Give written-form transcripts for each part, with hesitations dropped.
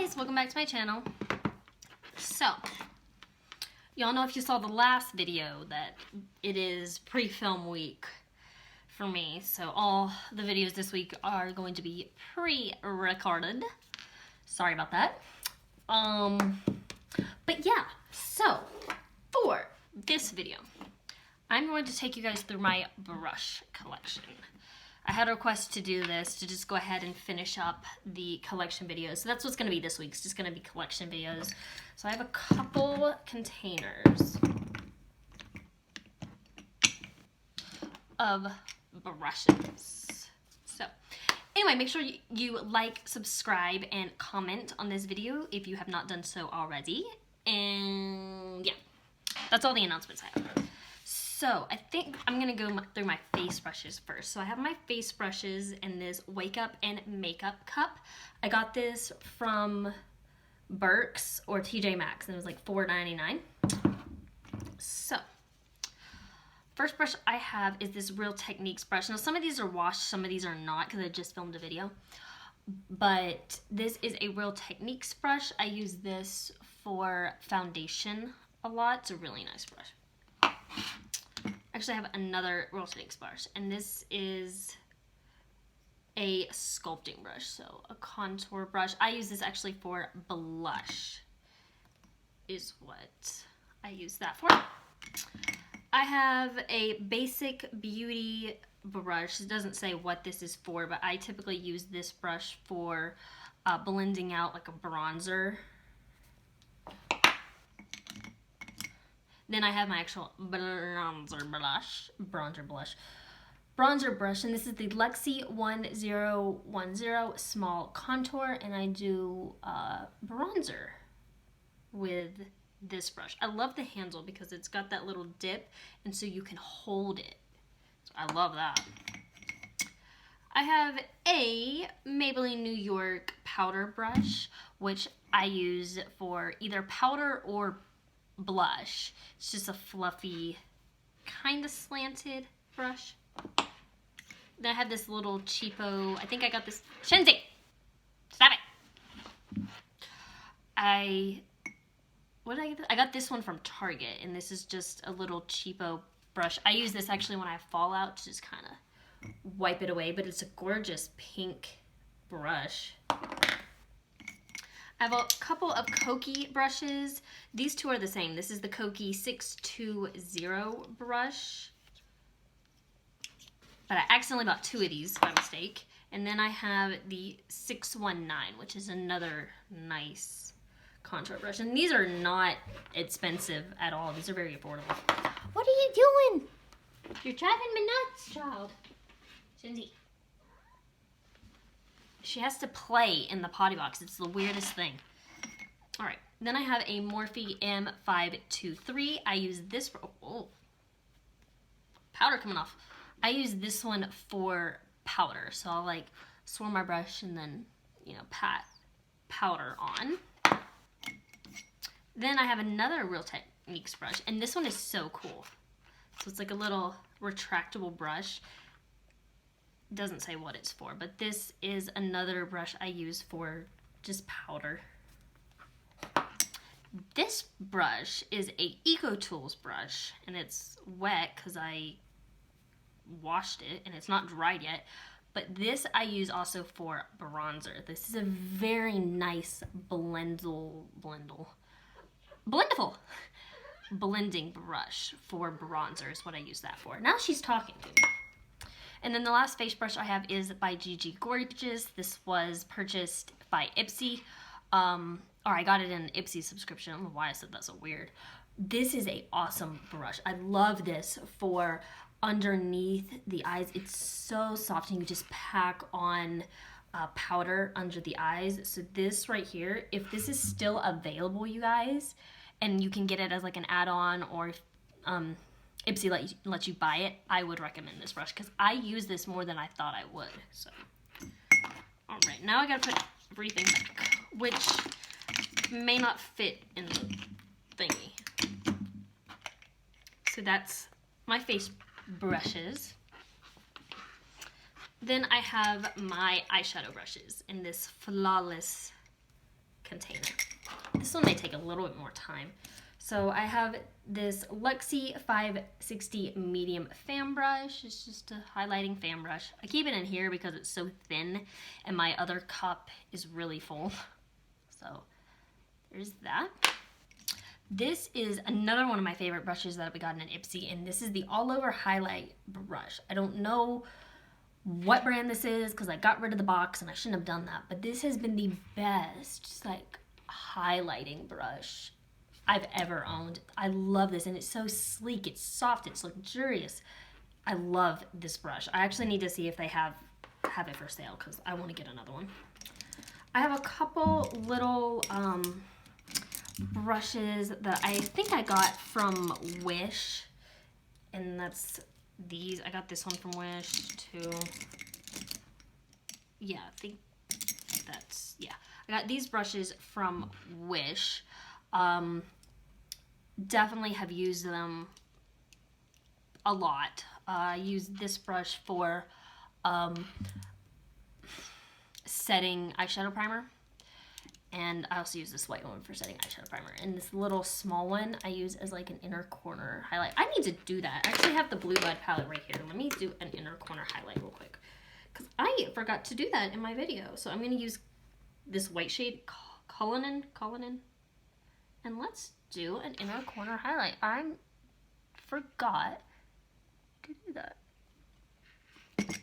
guys, welcome back to my channel. So, y'all know if you saw the last video that it is pre-film week for me. So all the videos this week are going to be pre-recorded. Sorry about that. But yeah, so for this video, I'm going to take you guys through my brush collection. I had a request to do this, to just go ahead and finish up the collection videos. So that's what's going to be this week. It's just going to be collection videos. So I have a couple containers of brushes. So anyway, make sure you like, subscribe, and comment on this video if you have not done so already. And yeah, that's all the announcements I have. So I think I'm going to go through my face brushes first. So I have my face brushes in this Wake Up and Makeup cup. I got this from Burke's or TJ Maxx, and it was like $4.99. So first brush I have is this Real Techniques brush. Now some of these are washed, some of these are not because I just filmed a video. But this is a Real Techniques brush. I use this for foundation a lot. It's a really nice brush. Actually, I have another Real Techniques brush, and this is a sculpting brush, so a contour brush. I use this actually for blush, is what I use that for. I have a Basic Beauty brush. It doesn't say what this is for, but I typically use this brush for blending out like a bronzer. Then I have my actual bronzer brush, and this is the Luxie 1010 Small Contour, and I do bronzer with this brush. I love the handle because it's got that little dip, and so you can hold it. So I love that. I have a Maybelline New York powder brush, which I use for either powder or blush. It's just a fluffy, kind of slanted brush. Then I have this little cheapo, I think I got this, Shenzi! Stop it! What did I get this? I got this one from Target, and this is just a little cheapo brush. I use this actually when I have fallout to just kind of wipe it away, but it's a gorgeous pink brush. I have a couple of Pokey brushes. These two are the same. This is the Pokey 620 brush. But I accidentally bought two of these by mistake. And then I have the 619, which is another nice contour brush. And these are not expensive at all. These are very affordable. What are you doing? You're driving me nuts, child. Shinzi. She has to play in the potty box. It's the weirdest thing. All right. Then I have a Morphe M523. I use this for, oh, powder coming off. I use this one for powder. So I'll like swirl my brush and then, you know, pat powder on. Then I have another Real Techniques brush, and this one is so cool. So it's like a little retractable brush. Doesn't say what it's for, but this is another brush I use for just powder. This brush is a Ecotools brush, and it's wet because I washed it and it's not dried yet, but this I use also for bronzer. This is a very nice blending brush for bronzer is what I use that for. Now she's talking to me. And then the last face brush I have is by Gigi Gorgeous. This was purchased by Ipsy. Or I got it in an Ipsy subscription. I don't know why I said that so weird. This is an awesome brush. I love this for underneath the eyes. It's so soft, and you just pack on powder under the eyes. So this right here, if this is still available, you guys, and you can get it as like an add-on, or if, Ipsy let you buy it, I would recommend this brush because I use this more than I thought I would. So, all right, now I gotta put everything back, which may not fit in the thingy. So that's my face brushes. Then I have my eyeshadow brushes in this Flawless container. This one may take a little bit more time. So I have this Luxie 560 medium fan brush. It's just a highlighting fan brush. I keep it in here because it's so thin and my other cup is really full. So there's that. This is another one of my favorite brushes that we got in Ipsy, and this is the All Over Highlight brush. I don't know what brand this is because I got rid of the box and I shouldn't have done that, but this has been the best like highlighting brush I've ever owned. I love this, and it's so sleek, it's soft, it's luxurious. I love this brush. I actually need to see if they have it for sale because I want to get another one. I have a couple little brushes that I think I got from Wish, and that's these. I got this one from Wish too. Yeah, I think that's, yeah. I got these brushes from Wish. Definitely have used them a lot. I use this brush for setting eyeshadow primer, and I also use this white one for setting eyeshadow primer, and this little small one I use as like an inner corner highlight. I need to do that. I actually have the Blue Bud palette right here. Let me do an inner corner highlight real quick because I forgot to do that in my video. So I'm going to use this white shade, Cullinan, and let's do an inner corner highlight. I forgot to do that. It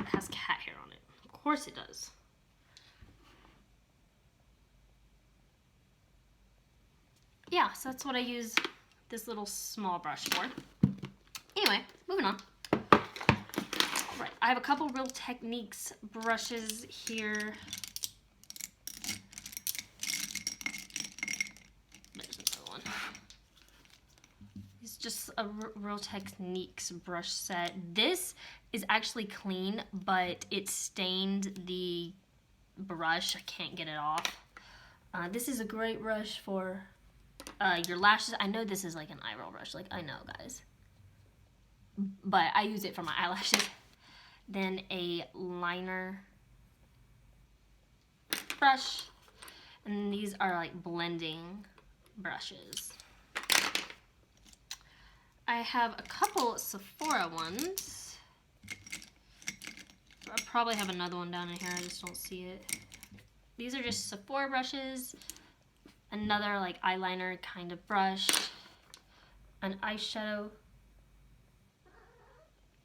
has cat hair on it. Of course it does. Yeah, so that's what I use this little small brush for. Anyway, moving on. Right, I have a couple Real Techniques brushes here. There's another one. It's just a Real Techniques brush set. This is actually clean, but it stained the brush. I can't get it off. This is a great brush for your lashes. I know this is like an eyebrow brush, like I know, guys, but I use it for my eyelashes. Then a liner brush, and these are like blending brushes. I have a couple Sephora ones. I probably have another one down in here, I just don't see it. These are just Sephora brushes. Another like eyeliner kind of brush, an eyeshadow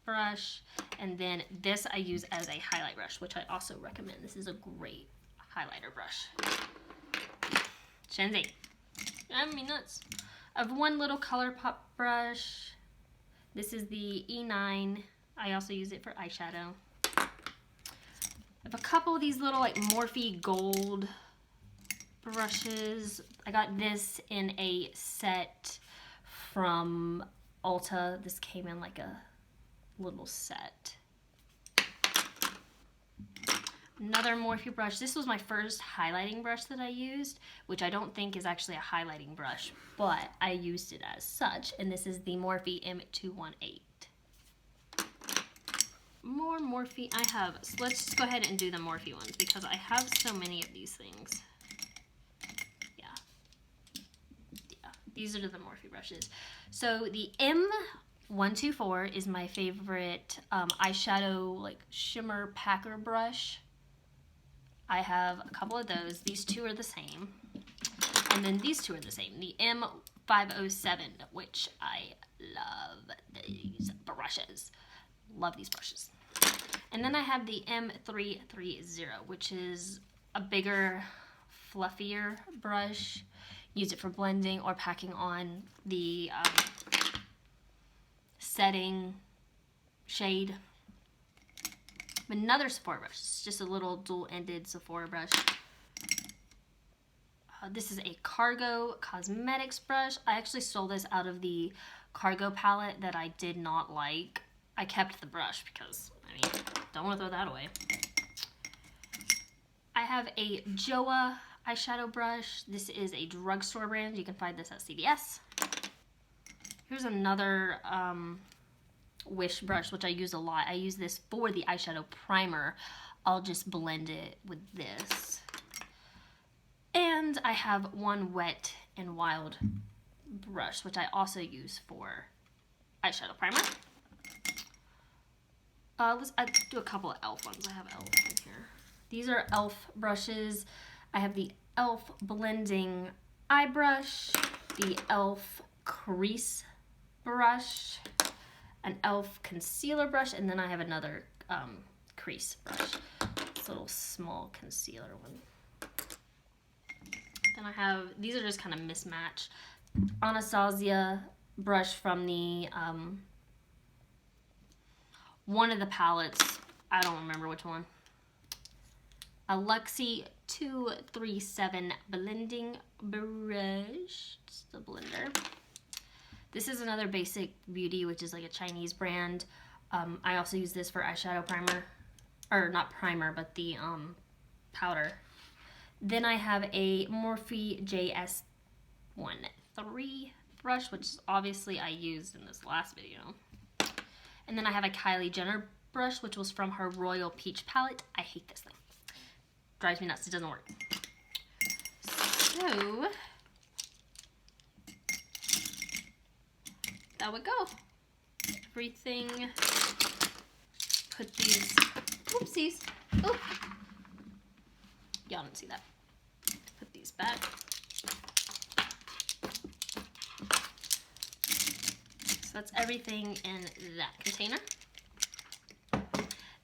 brush, and then this I use as a highlight brush, which I also recommend. This is a great highlighter brush. Shenzi, driving me nuts. I have one little ColourPop brush. This is the E9. I also use it for eyeshadow. I have a couple of these little like Morphe gold brushes. I got this in a set from Ulta. This came in like a little set. Another Morphe brush. This was my first highlighting brush that I used, which I don't think is actually a highlighting brush, but I used it as such, and this is the Morphe M218. More Morphe. I have, so let's just go ahead and do the Morphe ones because I have so many of these things. These are the Morphe brushes. So the M124 is my favorite eyeshadow like shimmer packer brush. I have a couple of those. These two are the same. And then these two are the same. The M507, which I love these brushes. Love these brushes. And then I have the M330, which is a bigger, fluffier brush. Use it for blending or packing on the setting shade. Another Sephora brush. It's just a little dual-ended Sephora brush. This is a Cargo Cosmetics brush. I actually stole this out of the Cargo palette that I did not like. I kept the brush because, I mean, don't want to throw that away. I have a Joa eyeshadow brush. This is a drugstore brand. You can find this at CVS. Here's another Wish brush, which I use a lot. I use this for the eyeshadow primer I'll just blend it with this. And I have one Wet n Wild brush, which I also use for eyeshadow primer. I do a couple of e.l.f. ones. I have e.l.f. in here. These are e.l.f. brushes. I have the e.l.f. blending eye brush, the e.l.f. crease brush, an e.l.f. concealer brush, and then I have another crease brush. This little small concealer one. Then I have, these are just kind of mismatched. Anastasia brush from the, one of the palettes. I don't remember which one. A Luxie 237 blending brush. Just a blender. This is another Basic Beauty, which is like a Chinese brand. I also use this for eyeshadow primer. Or not primer, but the powder. Then I have a Morphe JS13 brush, which obviously I used in this last video. And then I have a Kylie Jenner brush, which was from her Royal Peach palette. I hate this thing. Drives me nuts. It doesn't work. So that would go. Everything. Put these. Oopsies. Oop. Y'all didn't see that. Put these back. So that's everything in that container.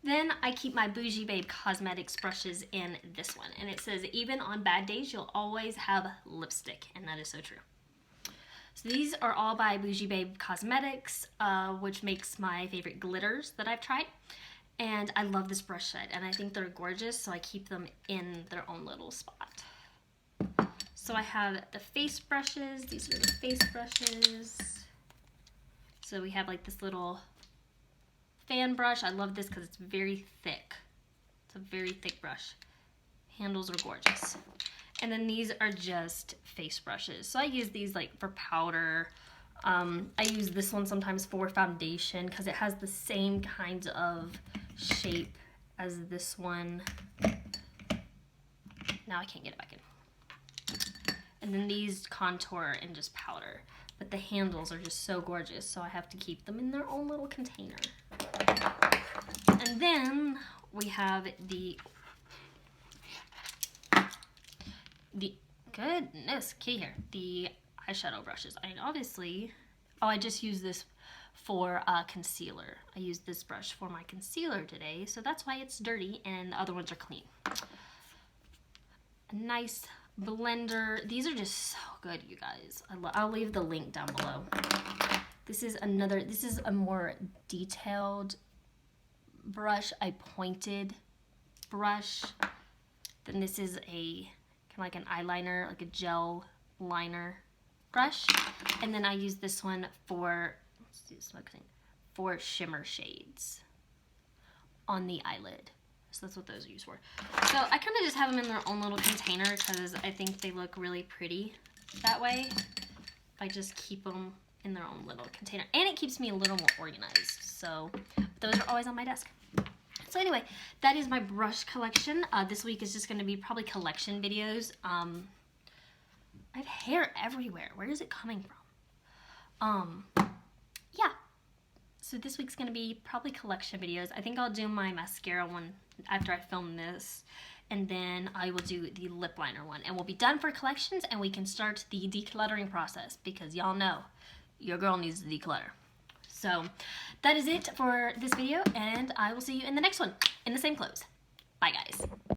Then I keep my Bougie Babe Cosmetics brushes in this one. And it says, even on bad days, you'll always have lipstick. And that is so true. So these are all by Bougie Babe Cosmetics, which makes my favorite glitters that I've tried. And I love this brush set, and I think they're gorgeous, so I keep them in their own little spot. So I have the face brushes. These are the face brushes. So we have like this little fan brush. I love this because it's very thick. It's a very thick brush. Handles are gorgeous. And then these are just face brushes. So I use these like for powder. I use this one sometimes for foundation because it has the same kind of shape as this one. Now I can't get it back in. And then these contour and just powder. But the handles are just so gorgeous, so I have to keep them in their own little container. And then we have the goodness, key here, the eyeshadow brushes. I just use this for concealer. I used this brush for my concealer today, so that's why it's dirty and the other ones are clean. A nice blender. These are just so good, you guys. I'll leave the link down below. This is a more detailed brush, a pointed brush. Then this is a kind of like an eyeliner, like a gel liner brush. And then I use this one for, for shimmer shades on the eyelid. So that's what those are used for. So I kind of just have them in their own little container because I think they look really pretty that way. I just keep them in their own little container. And it keeps me a little more organized. So those are always on my desk. So anyway, that is my brush collection. This week is just going to be probably collection videos. I have hair everywhere. Where is it coming from? Yeah. So this week's going to be probably collection videos. I think I'll do my mascara one after I film this. And then I will do the lip liner one. And we'll be done for collections and we can start the decluttering process. Because y'all know, your girl needs to declutter. So that is it for this video. And I will see you in the next one in the same clothes. Bye guys.